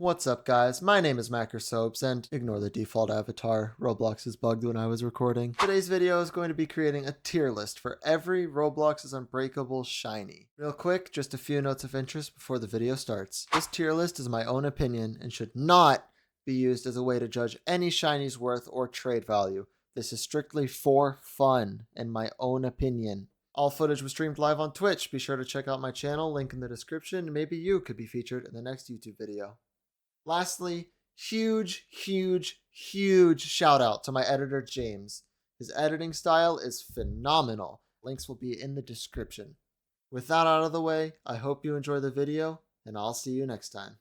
What's up guys, my name is Macrosoaps and ignore the default avatar, Roblox is bugged when I was recording. Today's video is going to be creating a tier list for every Roblox's Unbreakable shiny. Real quick, just a few notes of interest before the video starts. This tier list is my own opinion and should not be used as a way to judge any shiny's worth or trade value. This is strictly for fun and my own opinion. All footage was streamed live on Twitch. Be sure to check out my channel, link in the description. Maybe you could be featured in the next YouTube video. Lastly, huge shout out to my editor James. His editing style is phenomenal. Links will be in the description. With that out of the way, I hope you enjoy the video, and I'll see you next time.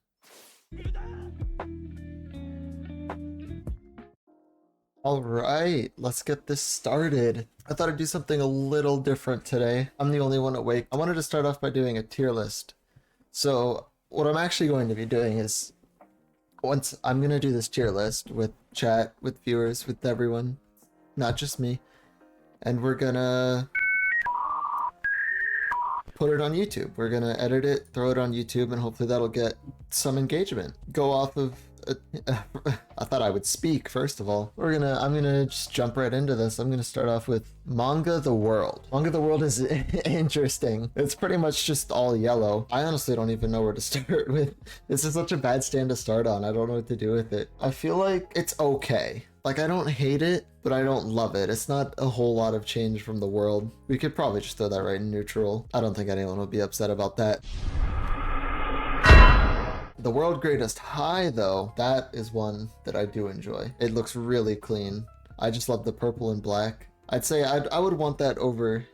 Alright, let's get this started. I thought I'd do something a little different today. I'm the only one awake. I wanted to start off by doing a tier list. So what I'm actually going to be doing is, once I'm going to do this tier list with chat, with viewers, with everyone, not just me, and we're going to put it on YouTube. We're going to edit it, throw it on YouTube, and hopefully that'll get some engagement. Go off of I thought I would speak first of all. I'm gonna just jump right into this. I'm gonna start off with Manga the World. Manga the World is interesting. It's pretty much just all yellow. I honestly don't even know where to start with. This is such a bad stand to start on. I don't know what to do with it. I feel like it's okay. Like, I don't hate it, but I don't love it. It's not a whole lot of change from the world. We could probably just throw that right in neutral. I don't think anyone would be upset about that. The World Greatest High, though, that is one that I do enjoy. It looks really clean. I just love the purple and black. I'd say I would want that over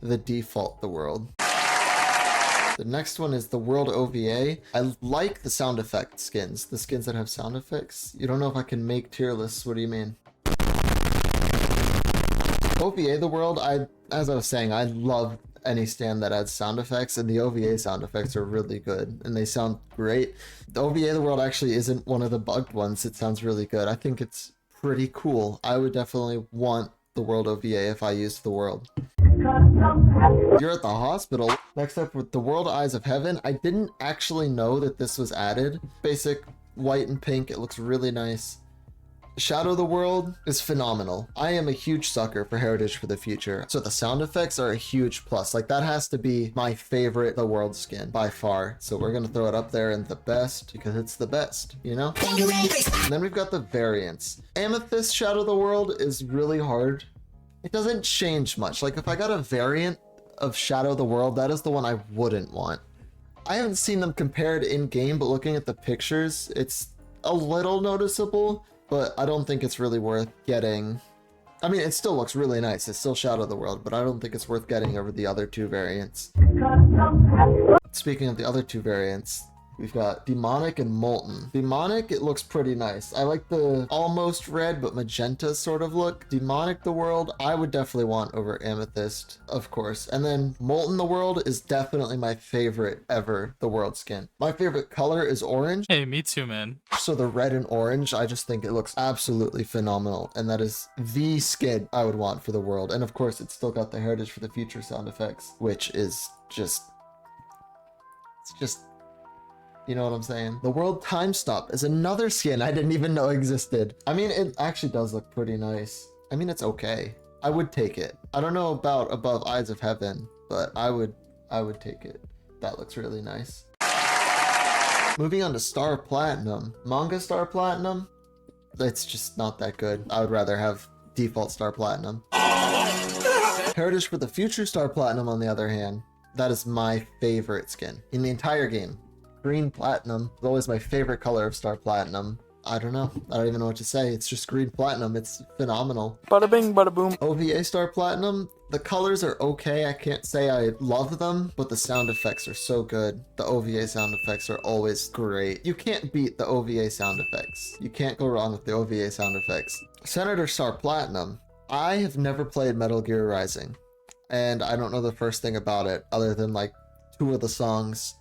the default The World. The next one is the World OVA. I like the sound effect skins, the skins that have sound effects. You don't know if I can make tier lists. What do you mean? OVA The World, as I was saying, I love any stand that adds sound effects, and the OVA sound effects are really good and they sound great. The OVA The World actually isn't one of the bugged ones. It sounds really good. I think it's pretty cool. I would definitely want the World OVA if I used the World. You're at the hospital. Next up with the World Eyes of Heaven. I didn't actually know that this was added. Basic white and pink. It looks really nice. Shadow the World is phenomenal. I am a huge sucker for Heritage for the Future, so the sound effects are a huge plus. Like, that has to be my favorite The World skin by far. So we're gonna throw it up there in the best because it's the best, you know? And then we've got the variants. Amethyst Shadow the World is really hard. It doesn't change much. Like, if I got a variant of Shadow the World, that is the one I wouldn't want. I haven't seen them compared in game, but looking at the pictures, it's a little noticeable. But I don't think it's really worth getting. I mean, it still looks really nice. It's still Shadow the World, but I don't think it's worth getting over the other two variants. Speaking of the other two variants, we've got Demonic and Molten. Demonic, it looks pretty nice. I like the almost red but magenta sort of look. Demonic the World, I would definitely want over Amethyst, of course. And then Molten the World is definitely my favorite ever The World skin. My favorite color is orange. Hey, me too, man. So the red and orange, I just think it looks absolutely phenomenal. And that is the skin I would want for the World. And of course, it's still got the Heritage for the Future sound effects, which is just... it's just... you know what I'm saying? The World Time Stop is another skin I didn't even know existed. I mean, it actually does look pretty nice. I mean, it's okay. I would take it. I don't know about above Eyes of Heaven, but I would take it. That looks really nice. Moving on to Star Platinum. Manga Star Platinum, it's just not that good. I would rather have default Star Platinum. Heritage for the Future Star Platinum, on the other hand, that is my favorite skin in the entire game. Green Platinum is always my favorite color of Star Platinum. I don't know. I don't even know what to say. It's just Green Platinum. It's phenomenal. Bada bing, bada boom. OVA Star Platinum, the colors are okay. I can't say I love them, but the sound effects are so good. The OVA sound effects are always great. You can't beat the OVA sound effects. You can't go wrong with the OVA sound effects. Senator Star Platinum, I have never played Metal Gear Rising, and I don't know the first thing about it other than like 2 of the songs.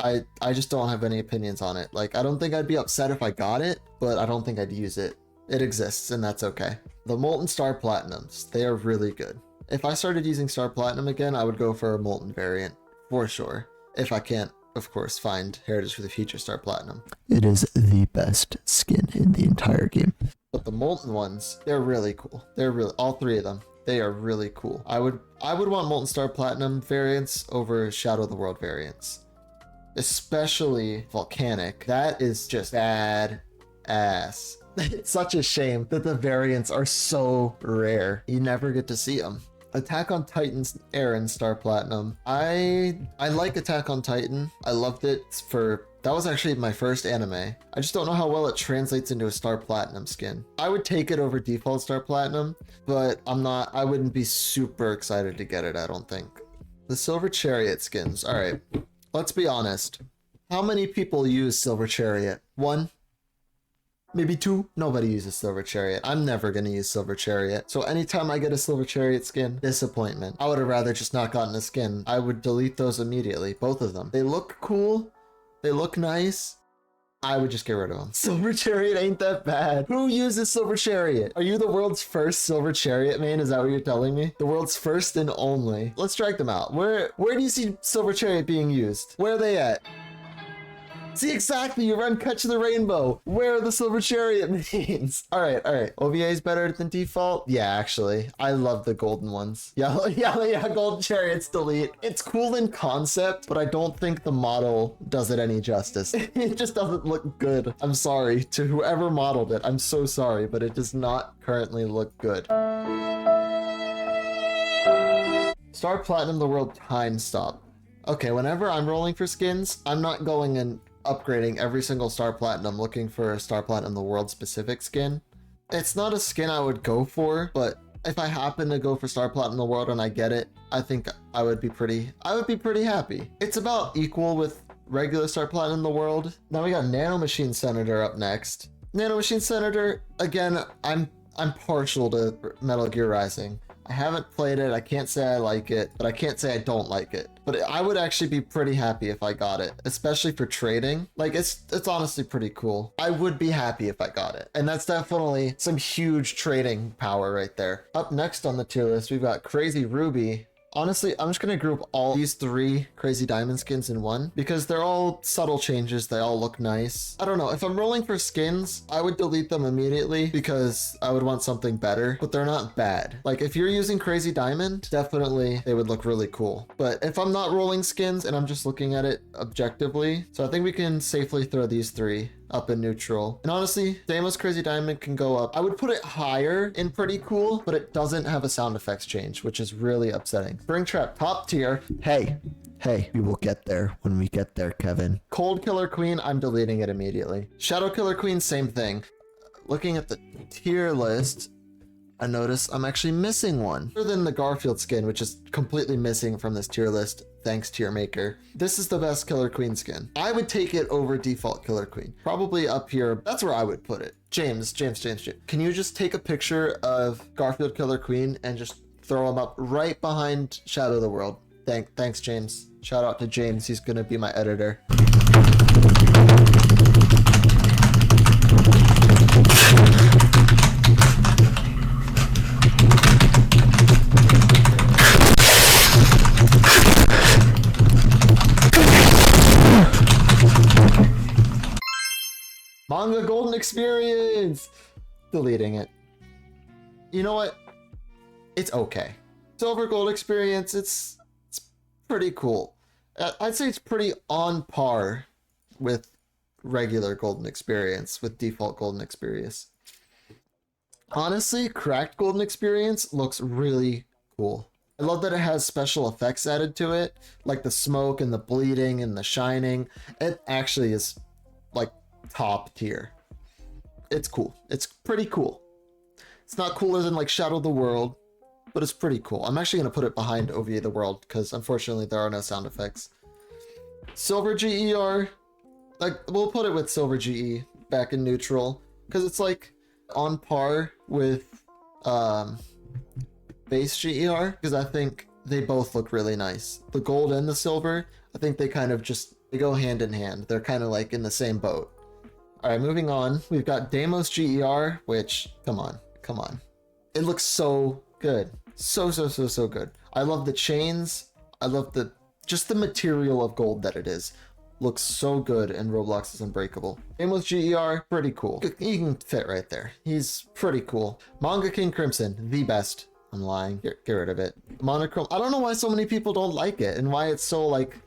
I just don't have any opinions on it. Like, I don't think I'd be upset if I got it, but I don't think I'd use it. It exists, and that's okay. The Molten Star Platinums, they are really good. If I started using Star Platinum again, I would go for a Molten variant, for sure. If I can't of course, find Heritage for the Future Star Platinum. It is the best skin in the entire game. But the Molten ones, they're really cool. They're really, all three of them, they are really cool. I would want Molten Star Platinum variants over Shadow of the World variants. Especially Volcanic. That is just bad ass. It's such a shame that the variants are so rare. You never get to see them. Attack on Titan's Eren Star Platinum. I like Attack on Titan. I loved it that was actually my first anime. I just don't know how well it translates into a Star Platinum skin. I would take it over default Star Platinum, but I wouldn't be super excited to get it, I don't think. The Silver Chariot skins. All right, let's be honest. How many people use Silver Chariot? 1? Maybe 2? Nobody uses Silver Chariot. I'm never gonna use Silver Chariot. So anytime I get a Silver Chariot skin, disappointment. I would have rather just not gotten a skin. I would delete those immediately, both of them. They look cool. They look nice. I would just get rid of them. Silver Chariot ain't that bad. Who uses Silver Chariot? Are you the world's first Silver Chariot main? Is that what you're telling me? The world's first and only. Let's drag them out. Where do you see Silver Chariot being used? Where are they at? See, exactly, you run Cut to the Rainbow. Where are the Silver Chariot mains? All right. OVA is better than default? Yeah, actually. I love the golden ones. Yeah, Golden Chariots delete. It's cool in concept, but I don't think the model does it any justice. It just doesn't look good. I'm sorry to whoever modeled it. I'm so sorry, but it does not currently look good. Star Platinum the World Time Stop. Okay, whenever I'm rolling for skins, I'm not going and upgrading every single Star Platinum looking for a Star Platinum the World specific skin. It's not a skin I would go for, but if I happen to go for Star Platinum the World and I get it, I think I would be pretty happy. It's about equal with regular Star Platinum the World. Now we got Nano Machine Senator up next. Nano Machine Senator, again, I'm partial to Metal Gear Rising. I haven't played it, I can't say I like it, but I can't say I don't like it. But I would actually be pretty happy if I got it, especially for trading. Like, it's honestly pretty cool. I would be happy if I got it. And that's definitely some huge trading power right there. Up next on the tier list, we've got Crazy Ruby. Honestly, I'm just going to group all these 3 Crazy Diamond skins in one because they're all subtle changes. They all look nice. I don't know. If I'm rolling for skins, I would delete them immediately because I would want something better, but they're not bad. Like if you're using Crazy Diamond, definitely they would look really cool. But if I'm not rolling skins and I'm just looking at it objectively, so I think we can safely throw these 3 up in neutral. And honestly, Deimos Crazy Diamond can go up. I would put it higher in pretty cool, but it doesn't have a sound effects change, which is really upsetting. Springtrap top tier. Hey, we will get there when we get there, Kevin. Cold Killer Queen, I'm deleting it immediately. Shadow Killer Queen, same thing. Looking at the tier list, I notice I'm actually missing one. Other than the Garfield skin, which is completely missing from this tier list, thanks tier maker. This is the best Killer Queen skin. I would take it over default Killer Queen. Probably up here. That's where I would put it. James. Can you just take a picture of Garfield Killer Queen and just throw him up right behind Shadow of the World? Thanks, James. Shout out to James. He's gonna be my editor. Manga Golden Experience! Deleting it. You know what? It's okay. Silver Gold Experience, it's pretty cool. I'd say it's pretty on par with regular Golden Experience, with default Golden Experience. Honestly, Cracked Golden Experience looks really cool. I love that it has special effects added to it, like the smoke and the bleeding and the shining. It actually is like top tier. It's cool. It's pretty cool. It's not cooler than like Shadow of the World, but it's pretty cool. I'm actually going to put it behind OVA the World because unfortunately there are no sound effects. Silver GER, like we'll put it with Silver GE back in neutral because it's like on par with base GER because I think they both look really nice. The gold and the silver, I think they kind of they go hand in hand. They're kind of like in the same boat. All right, moving on. We've got Deimos GER, which, come on. It looks so good. So good. I love the chains. I love just the material of gold that it is. looks so good in Roblox's Unbreakable. Same with GER, pretty cool. He can fit right there. He's pretty cool. Manga King Crimson, the best. I'm lying. Get rid of it. Monochrome. I don't know why so many people don't like it and why it's so like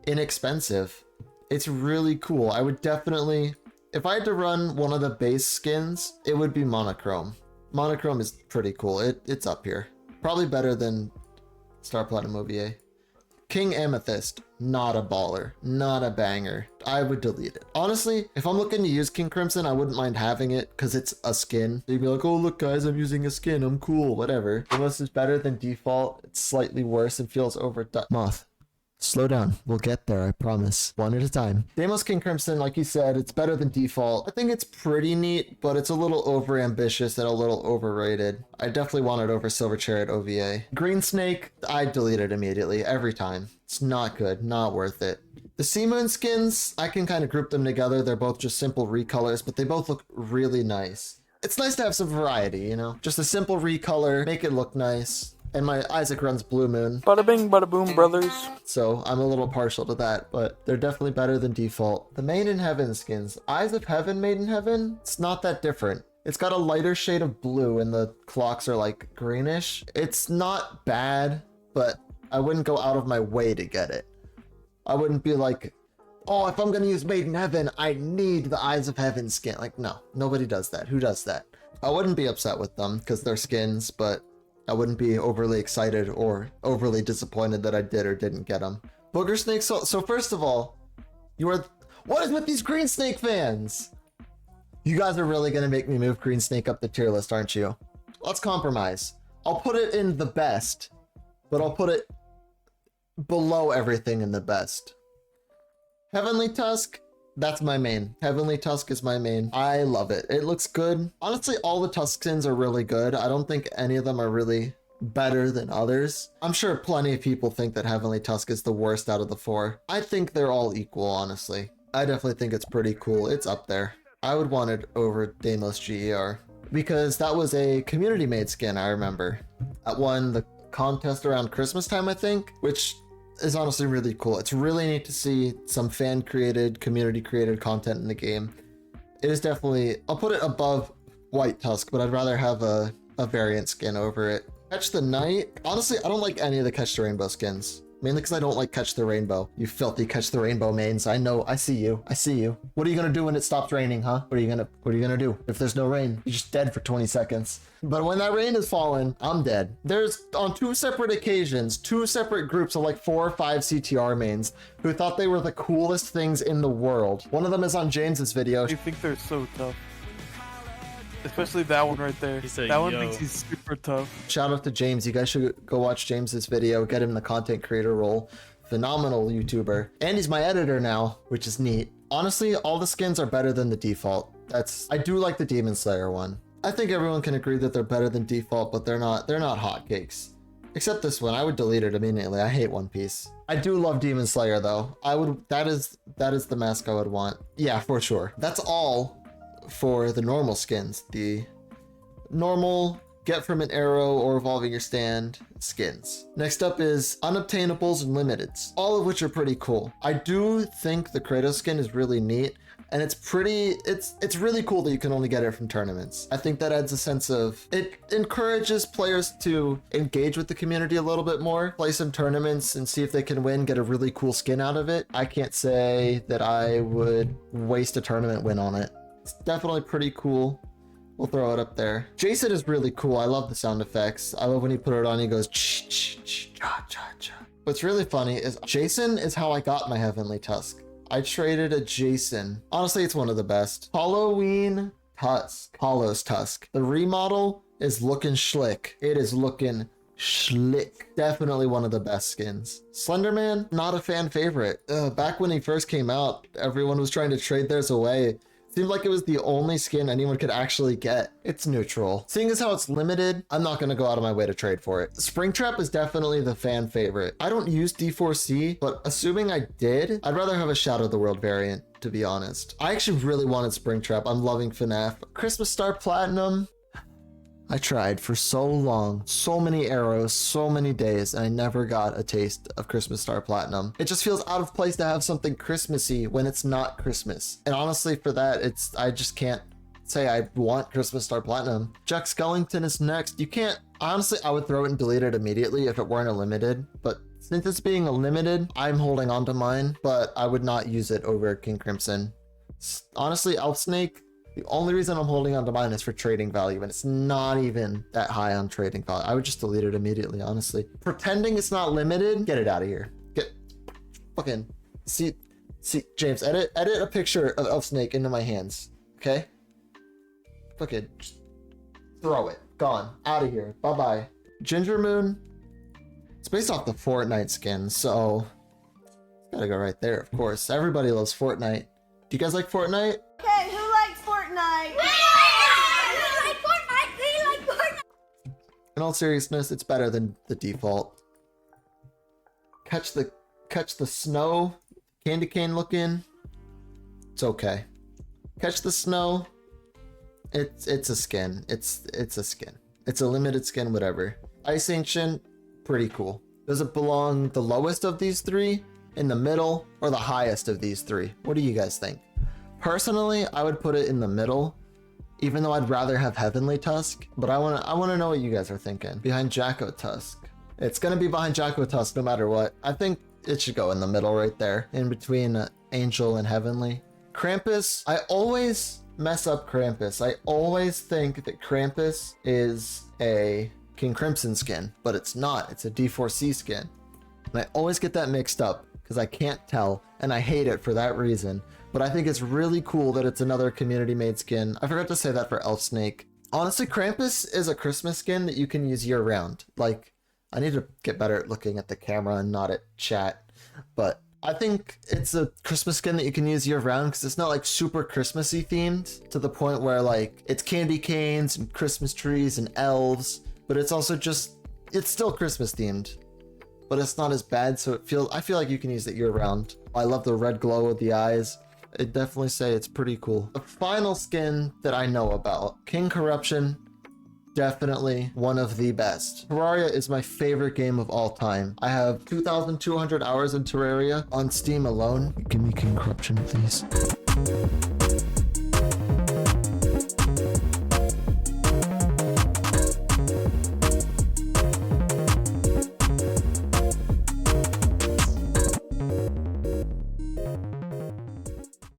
inexpensive. It's really cool. I would definitely, if I had to run one of the base skins, it would be monochrome. Monochrome is pretty cool. It's up here. Probably better than Star Platinum OVA. King Amethyst, not a baller, not a banger. I would delete it. Honestly, if I'm looking to use King Crimson, I wouldn't mind having it because it's a skin. You'd be like, oh look guys, I'm using a skin, I'm cool, whatever. Unless it's better than default, it's slightly worse and feels overdone. Moth. Slow down. We'll get there, I promise. One at a time. Deimos King Crimson, like you said, it's better than default. I think it's pretty neat, but it's a little over ambitious and a little overrated. I definitely want it over Silver Chariot OVA. Green Snake, I delete it immediately, every time. It's not good, not worth it. The Sea Moon skins, I can kind of group them together. They're both just simple recolors, but they both look really nice. It's nice to have some variety, you know? Just a simple recolor, make it look nice. And my Isaac runs Blue Moon. Bada bing, bada boom, brothers. So I'm a little partial to that, but they're definitely better than default. The Made in Heaven skins. Eyes of Heaven, Made in Heaven? It's not that different. It's got a lighter shade of blue and the clocks are like greenish. It's not bad, but I wouldn't go out of my way to get it. I wouldn't be like, oh, if I'm gonna use Made in Heaven, I need the Eyes of Heaven skin. Like, no, nobody does that. Who does that? I wouldn't be upset with them because they're skins, but I wouldn't be overly excited or overly disappointed that I did or didn't get them. Booger Snake, so first of all, what is with these Green Snake fans? You guys are really gonna make me move Green Snake up the tier list, aren't you? Let's compromise. I'll put it in the best, but I'll put it below everything in the best. Heavenly Tusk, that's my main. Heavenly Tusk is my main. I love it. It looks good. Honestly, all the Tusk skins are really good. I don't think any of them are really better than others. I'm sure plenty of people think that Heavenly Tusk is the worst out of the four. I think they're all equal, honestly. I definitely think it's pretty cool. It's up there. I would want it over Deimos GER because that was a community made skin, I remember. That won the contest around Christmas time, I think, which is honestly really cool. It's really neat to see some fan created, community created content in the game. It is definitely, I'll put it above White Tusk, but I'd rather have a variant skin over it. Catch the Night. Honestly, I don't like any of the Catch the Rainbow skins. Mainly because I don't like Catch the Rainbow. You filthy Catch the Rainbow mains. I know, I see you. I see you. What are you gonna do when it stops raining, huh? What are you gonna do? If there's no rain, you're just dead for 20 seconds. But when that rain is falling, I'm dead. There's, on 2 separate occasions, 2 separate groups of like 4 or 5 CTR mains who thought they were the coolest things in the world. One of them is on James's video. I think they're so tough. Especially that one right there. That one thinks he's super tough. Shout out to James. You guys should go watch James's video. Get him in the content creator role. Phenomenal YouTuber. And he's my editor now, which is neat. Honestly, all the skins are better than the default. I do like the Demon Slayer one. I think everyone can agree that they're better than default, but they're not hotcakes. Except this one. I would delete it immediately. I hate One Piece. I do love Demon Slayer though. That is the mask I would want. Yeah, for sure. That's all for the normal skins. The normal get from an arrow or evolving your stand skins. Next up is Unobtainables and Limiteds, all of which are pretty cool. I do think the Kratos skin is really neat, and it's really cool that you can only get it from tournaments. I think that adds a sense of, it encourages players to engage with the community a little bit more, play some tournaments and see if they can win, get a really cool skin out of it. I can't say that I would waste a tournament win on it. It's definitely pretty cool. We'll throw it up there. Jason is really cool. I love the sound effects. I love when you put it on, he goes ch ch ch cha cha cha. What's really funny is Jason is how I got my Heavenly Tusk. I traded a Jason. Honestly, it's one of the best. Halloween Tusk. Hollow's Tusk. The remodel is looking schlick. It is looking schlick. Definitely one of the best skins. Slenderman, not a fan favorite. Back when he first came out, everyone was trying to trade theirs away. Seemed like it was the only skin anyone could actually get. It's neutral. Seeing as how it's limited, I'm not gonna go out of my way to trade for it. Springtrap is definitely the fan favorite. I don't use D4C, but assuming I did, I'd rather have a Shadow of the World variant, to be honest. I actually really wanted Springtrap. I'm loving FNAF. Christmas Star Platinum. I tried for so long, so many arrows, so many days, and I never got a taste of Christmas Star Platinum. It just feels out of place to have something Christmassy when it's not Christmas. And honestly, for that, I just can't say I want Christmas Star Platinum. Jack Skellington is next. You can't, honestly, I would throw it and delete it immediately if it weren't a limited, but since it's being a limited, I'm holding on to mine, but I would not use it over King Crimson. Honestly, Elf Snake, the only reason I'm holding on to mine is for trading value, and it's not even that high on trading value. I would just delete it immediately, honestly. Pretending it's not limited, get it out of here. Get fucking see James, edit a picture of Elf Snake into my hands, okay? Fucking just throw it. Gone. Out of here. Bye-bye. Ginger Moon. It's based off the Fortnite skin, so gotta go right there, of course. Everybody loves Fortnite. Do you guys like Fortnite? Okay, who likes Fortnite? We like Fortnite! In all seriousness, it's better than the default. Catch the snow, candy cane looking. It's okay. Catch the snow. It's a skin. It's a skin. It's a limited skin, whatever. Ice Ancient, pretty cool. Does it belong the lowest of these three, in the middle, or the highest of these three? What do you guys think? Personally, I would put it in the middle, even though I'd rather have Heavenly Tusk, but I wanna know what you guys are thinking. Behind Jacko Tusk. It's gonna be behind Jacko Tusk no matter what. I think it should go in the middle right there, in between Angel and Heavenly. Krampus, I always mess up Krampus. I always think that Krampus is a King Crimson skin, but it's not. It's a D4C skin. And I always get that mixed up because I can't tell, and I hate it for that reason. But I think it's really cool that it's another community-made skin. I forgot to say that for Elf Snake. Honestly, Krampus is a Christmas skin that you can use year-round. Like, I need to get better at looking at the camera and not at chat, but I think it's a Christmas skin that you can use year-round because it's not like super Christmassy themed to the point where like it's candy canes and Christmas trees and elves, but it's also just, it's still Christmas themed, but it's not as bad. So I feel like you can use it year-round. I love the red glow of the eyes. I'd definitely say it's pretty cool. The final skin that I know about, King Corruption, definitely one of the best. Terraria is my favorite game of all time. I have 2,200 hours in Terraria on Steam alone. Give me King Corruption, please.